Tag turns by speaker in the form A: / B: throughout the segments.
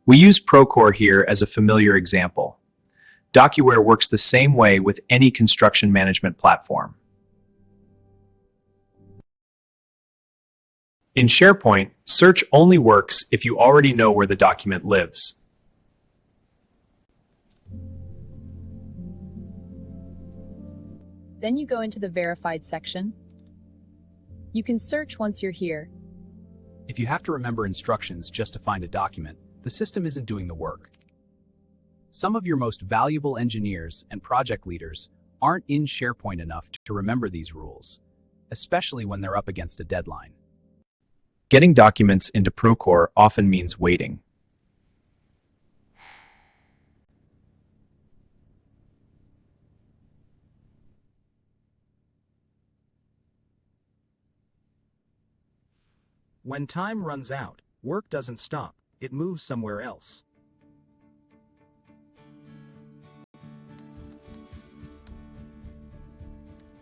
A: We use Procore here as a familiar example. Docuware works the same way with any construction management platform. In SharePoint, search only works if you already know where the document lives.
B: Then you go into the Verified section. You can search once you're here.
C: If you have to remember instructions just to find a document, the system isn't doing the work. Some of your most valuable engineers and project leaders aren't in SharePoint enough to remember these rules, especially when they're up against a deadline.
A: Getting documents into Procore often means waiting.
D: When time runs out, work doesn't stop, it moves somewhere else.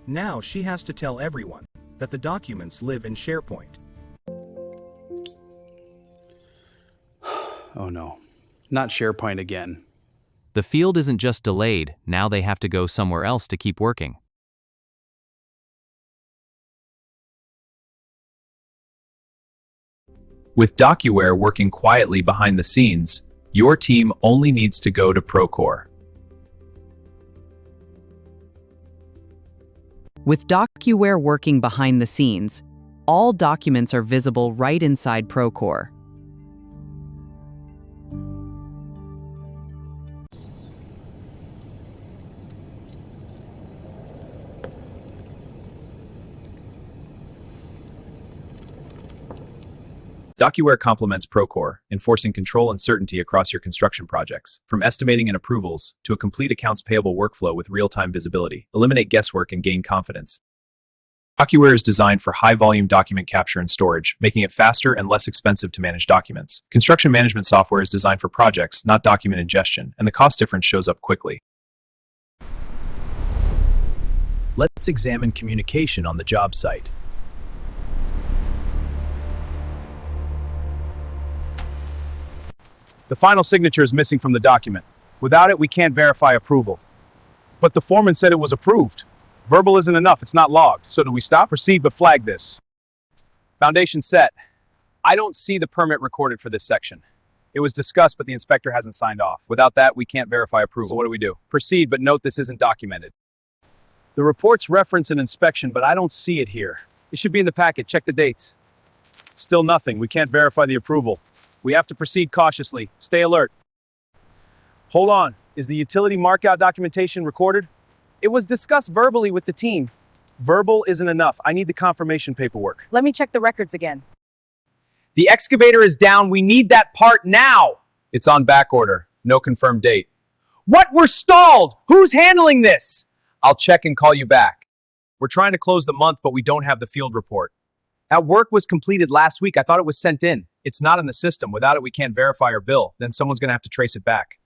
D: Now she has to tell everyone that the documents live in SharePoint.
E: Oh no, not SharePoint again.
F: The field isn't just delayed, now they have to go somewhere else to keep working.
A: With Docuware working quietly behind the scenes, your team only needs to go to Procore.
G: With Docuware working behind the scenes, all documents are visible right inside Procore.
A: Docuware complements Procore, enforcing control and certainty across your construction projects, from estimating and approvals to a complete accounts payable workflow with real-time visibility. Eliminate guesswork and gain confidence. Docuware is designed for high-volume document capture and storage, making it faster and less expensive to manage documents. Construction management software is designed for projects, not document ingestion, and the cost difference shows up quickly.
C: Let's examine communication on the job site.
E: The final signature is missing from the document. Without it, we can't verify approval. But the foreman said it was approved. Verbal isn't enough, it's not logged. So do we stop? Proceed, but flag this. Foundation set. I don't see the permit recorded for this section. It was discussed, but the inspector hasn't signed off. Without that, we can't verify approval. So what do we do? Proceed, but note this isn't documented. The reports reference an inspection, but I don't see it here. It should be in the packet. Check the dates. Still nothing. We can't verify the approval. We have to proceed cautiously. Stay alert. Hold on. Is the utility markout documentation recorded? It was discussed verbally with the team. Verbal isn't enough. I need the confirmation paperwork.
H: Let me check the records again.
A: The excavator is down. We need that part now. It's on back order. No confirmed date. What? We're stalled. Who's handling this? I'll check and call you back. We're trying to close the month, but we don't have the field report. That work was completed last week. I thought it was sent in. It's not in the system. Without it, we can't verify our bill. Then someone's going to have to trace it back.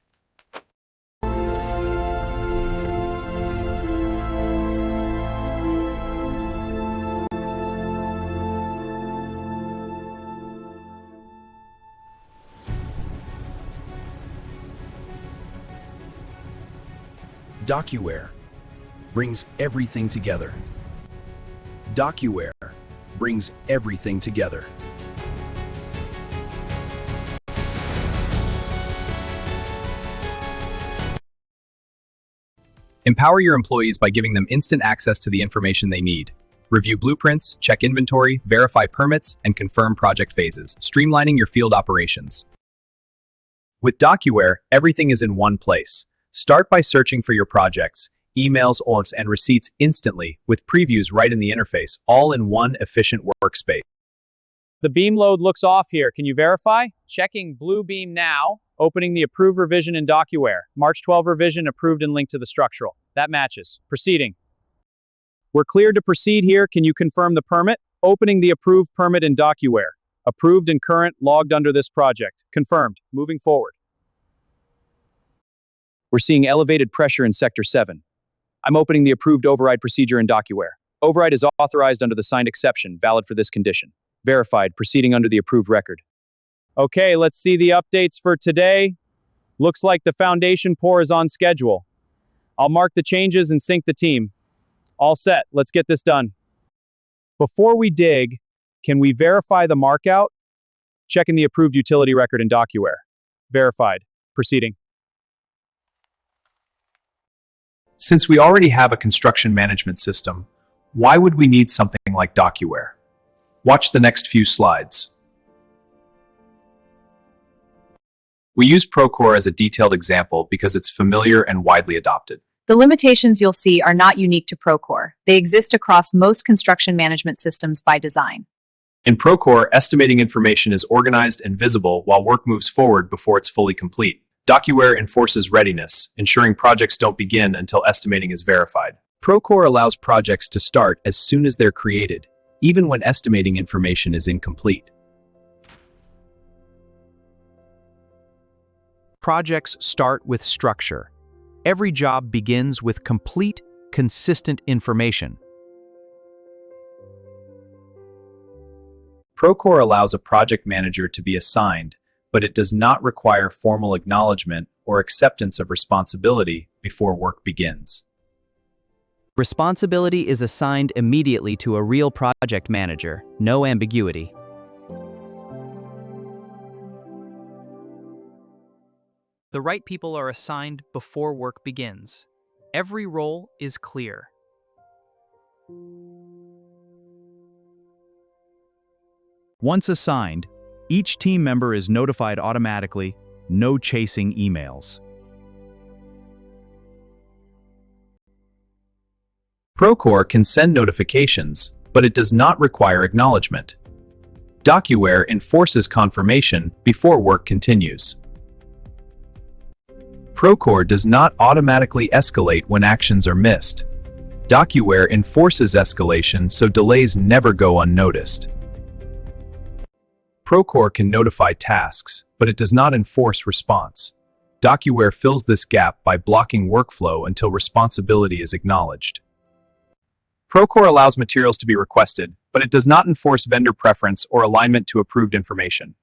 C: Docuware brings everything together. Docuware brings everything together.
A: Empower your employees by giving them instant access to the information they need. Review blueprints, check inventory, verify permits, and confirm project phases, streamlining your field operations. With Docuware, everything is in one place. Start by searching for your projects, emails, alerts, and receipts instantly, with previews right in the interface, all in one efficient workspace.
I: The beam load looks off here. Can you verify? Checking blue beam now. Opening the approved revision in Docuware. March 12 revision approved and linked to the structural. That matches. Proceeding. We're cleared to proceed here. Can you confirm the permit? Opening the approved permit in Docuware. Approved and current, logged under this project. Confirmed. Moving forward. We're seeing elevated pressure in Sector 7. I'm opening the approved override procedure in Docuware. Override is authorized under the signed exception, valid for this condition. Verified, proceeding under the approved record. Okay, let's see the updates for today. Looks like the foundation pour is on schedule. I'll mark the changes and sync the team. All set, let's get this done. Before we dig, can we verify the markout? Checking the approved utility record in Docuware. Verified. Proceeding.
A: Since we already have a construction management system, why would we need something like Docuware? Watch the next few slides. We use Procore as a detailed example because it's familiar and widely adopted.
B: The limitations you'll see are not unique to Procore. They exist across most construction management systems by design.
A: In Procore, estimating information is organized and visible while work moves forward before it's fully complete. Docuware enforces readiness, ensuring projects don't begin until estimating is verified. Procore allows projects to start as soon as they're created, even when estimating information is incomplete.
H: Projects start with structure. Every job begins with complete, consistent information.
A: Procore allows a project manager to be assigned, but it does not require formal acknowledgement or acceptance of responsibility before work begins.
G: Responsibility is assigned immediately to a real project manager, no ambiguity. The right people are assigned before work begins. Every role is clear.
D: Once assigned, each team member is notified automatically, no chasing emails.
A: Procore can send notifications, but it does not require acknowledgement. Docuware enforces confirmation before work continues. Procore does not automatically escalate when actions are missed. Docuware enforces escalation so delays never go unnoticed. Procore can notify tasks, but it does not enforce response. Docuware fills this gap by blocking workflow until responsibility is acknowledged. Procore allows materials to be requested, but it does not enforce vendor preference or alignment to approved information.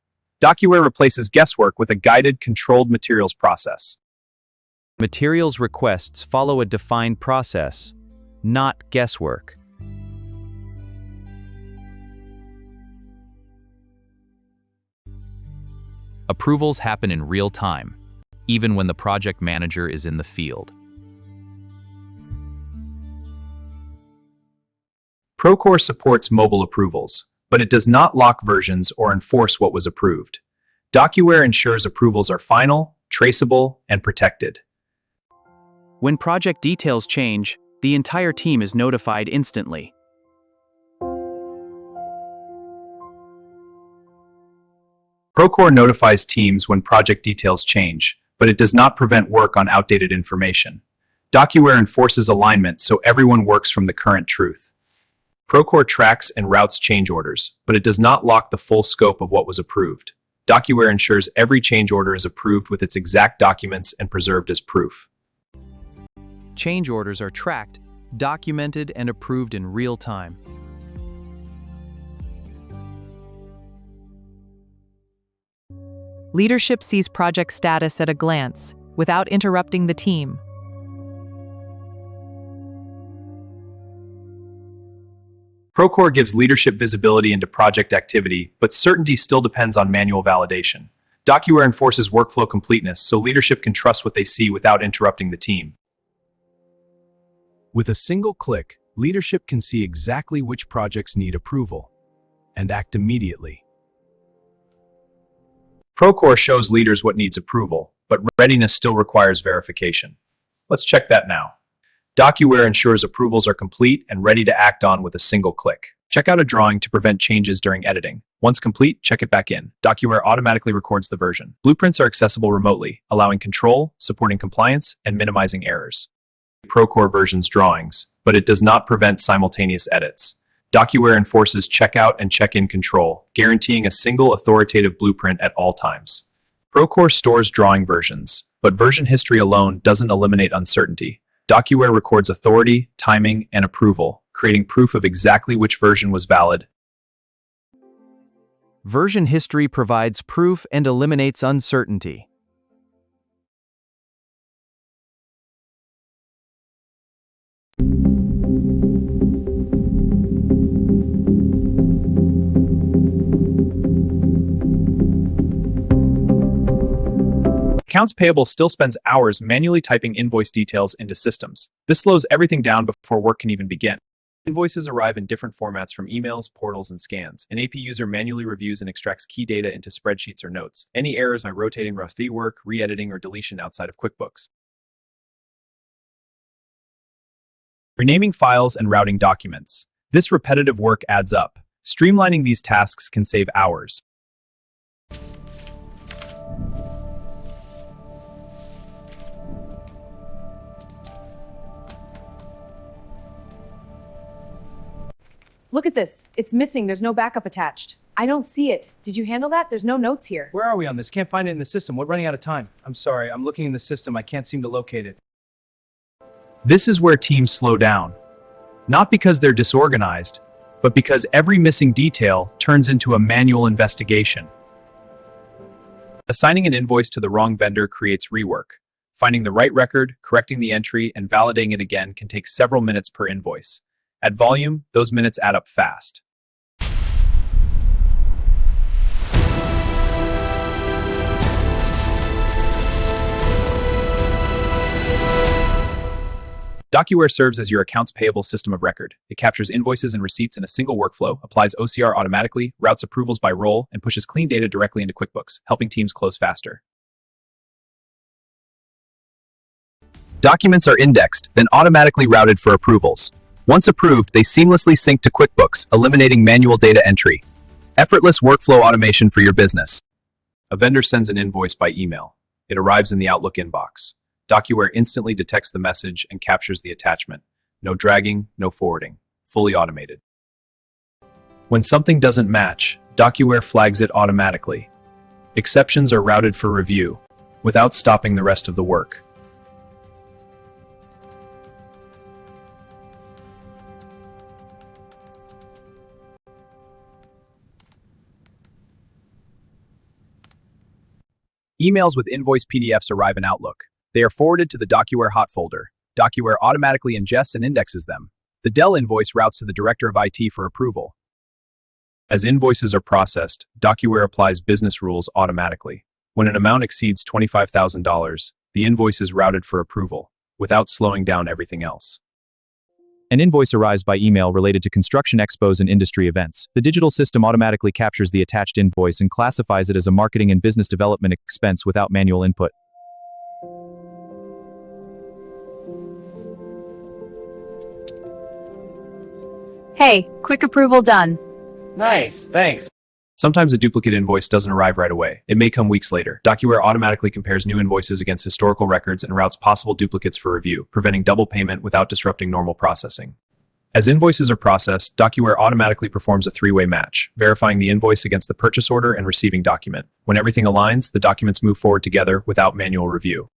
A: Docuware replaces guesswork with a guided, controlled materials process.
G: Materials requests follow a defined process, not guesswork. Approvals happen in real time, even when the project manager is in the field.
A: Procore supports mobile approvals, but it does not lock versions or enforce what was approved. Docuware ensures approvals are final, traceable, and protected.
G: When project details change, the entire team is notified instantly.
A: Procore notifies teams when project details change, but it does not prevent work on outdated information. Docuware enforces alignment so everyone works from the current truth. Procore tracks and routes change orders, but it does not lock the full scope of what was approved. Docuware ensures every change order is approved with its exact documents and preserved as proof.
H: Change orders are tracked, documented, and approved in real time.
J: Leadership sees project status at a glance, without interrupting the team.
A: Procore gives leadership visibility into project activity, but certainty still depends on manual validation. Docuware enforces workflow completeness so leadership can trust what they see without interrupting the team.
E: With a single click, leadership can see exactly which projects need approval and act immediately.
A: Procore shows leaders what needs approval, but readiness still requires verification. Let's check that now. Docuware ensures approvals are complete and ready to act on with a single click. Check out a drawing to prevent changes during editing. Once complete, check it back in. Docuware automatically records the version. Blueprints are accessible remotely, allowing control, supporting compliance, and minimizing errors. Procore versions drawings, but it does not prevent simultaneous edits. Docuware enforces checkout and check-in control, guaranteeing a single authoritative blueprint at all times. Procore stores drawing versions, but version history alone doesn't eliminate uncertainty. Docuware records authority, timing, and approval, creating proof of exactly which version was valid.
H: Version history provides proof and eliminates uncertainty.
A: Accounts payable still spends hours manually typing invoice details into systems. This slows everything down before work can even begin. Invoices arrive in different formats from emails, portals, and scans. An AP user manually reviews and extracts key data into spreadsheets or notes. Any errors by rotating rough work, re-editing, or deletion outside of QuickBooks. Renaming files and routing documents. This repetitive work adds up. Streamlining these tasks can save hours.
B: Look at this. It's missing. There's no backup attached. I don't see it. Did you handle that? There's no notes here.
E: Where are we on this? Can't find it in the system. We're running out of time. I'm sorry. I'm looking in the system. I can't seem to locate it.
A: This is where teams slow down. Not because they're disorganized, but because every missing detail turns into a manual investigation. Assigning an invoice to the wrong vendor creates rework. Finding the right record, correcting the entry, and validating it again can take several minutes per invoice. At volume, those minutes add up fast. Docuware serves as your accounts payable system of record. It captures invoices and receipts in a single workflow, applies OCR automatically, routes approvals by role, and pushes clean data directly into QuickBooks, helping teams close faster. Documents are indexed, then automatically routed for approvals. Once approved, they seamlessly sync to QuickBooks, eliminating manual data entry. Effortless workflow automation for your business. A vendor sends an invoice by email. It arrives in the Outlook inbox. Docuware instantly detects the message and captures the attachment. No dragging, no forwarding. Fully automated. When something doesn't match, Docuware flags it automatically. Exceptions are routed for review, without stopping the rest of the work. Emails with invoice PDFs arrive in Outlook. They are forwarded to the Docuware hot folder. Docuware automatically ingests and indexes them. The Dell invoice routes to the Director of IT for approval. As invoices are processed, Docuware applies business rules automatically. When an amount exceeds $25,000, the invoice is routed for approval, without slowing down everything else. An invoice arrives by email related to construction expos and industry events. The digital system automatically captures the attached invoice and classifies it as a marketing and business development expense without manual input.
B: Hey, quick approval done.
E: Nice. Thanks.
A: Sometimes a duplicate invoice doesn't arrive right away. It may come weeks later. Docuware automatically compares new invoices against historical records and routes possible duplicates for review, preventing double payment without disrupting normal processing. As invoices are processed, Docuware automatically performs a three-way match, verifying the invoice against the purchase order and receiving document. When everything aligns, the documents move forward together without manual review.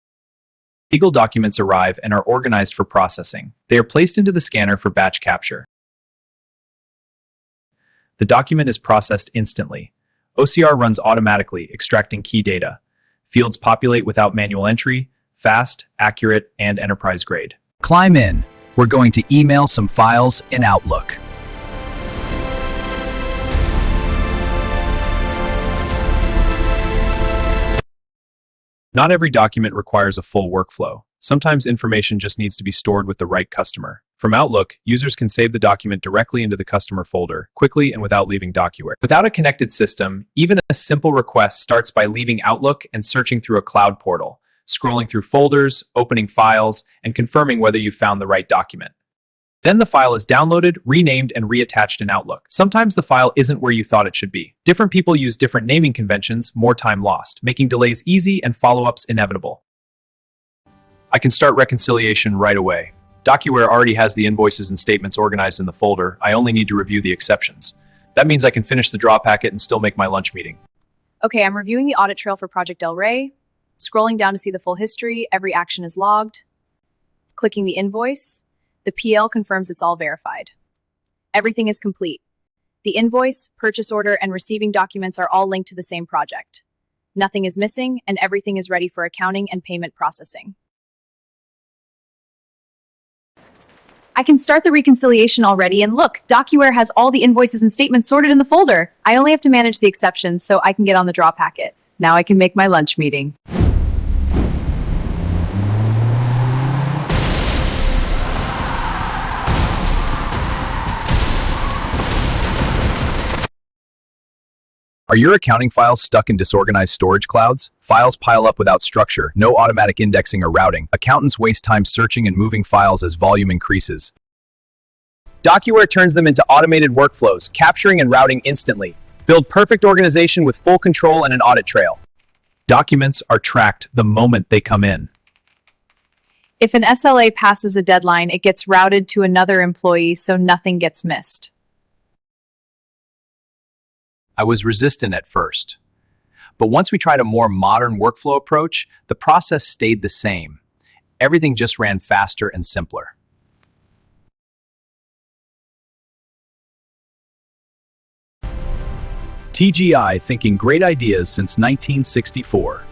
A: Legal documents arrive and are organized for processing. They are placed into the scanner for batch capture. The document is processed instantly. OCR runs automatically, extracting key data. Fields populate without manual entry, fast, accurate, and enterprise grade.
C: Climb in. We're going to email some files in Outlook.
A: Not every document requires a full workflow. Sometimes information just needs to be stored with the right customer. From Outlook, users can save the document directly into the customer folder, quickly and without leaving Docuware. Without a connected system, even a simple request starts by leaving Outlook and searching through a cloud portal, scrolling through folders, opening files, and confirming whether you found the right document. Then the file is downloaded, renamed, and reattached in Outlook. Sometimes the file isn't where you thought it should be. Different people use different naming conventions, more time lost, making delays easy and follow-ups inevitable. I can start reconciliation right away. Docuware already has the invoices and statements organized in the folder. I only need to review the exceptions. That means I can finish the draw packet and still make my lunch meeting.
B: Okay, I'm reviewing the audit trail for Project Del Rey. Scrolling down to see the full history, every action is logged. Clicking the invoice, the PL confirms it's all verified. Everything is complete. The invoice, purchase order, and receiving documents are all linked to the same project. Nothing is missing, and everything is ready for accounting and payment processing. I can start the reconciliation already, and look, Docuware has all the invoices and statements sorted in the folder. I only have to manage the exceptions so I can get on the draw packet. Now I can make my lunch meeting.
A: Are your accounting files stuck in disorganized storage clouds? Files pile up without structure, no automatic indexing or routing. Accountants waste time searching and moving files as volume increases.
E: Docuware turns them into automated workflows, capturing and routing instantly. Build perfect organization with full control and an audit trail.
A: Documents are tracked the moment they come in.
B: If an SLA passes a deadline, it gets routed to another employee so nothing gets missed.
A: I was resistant at first. But once we tried a more modern workflow approach, the process stayed the same. Everything just ran faster and simpler. TGI, thinking great ideas since 1964.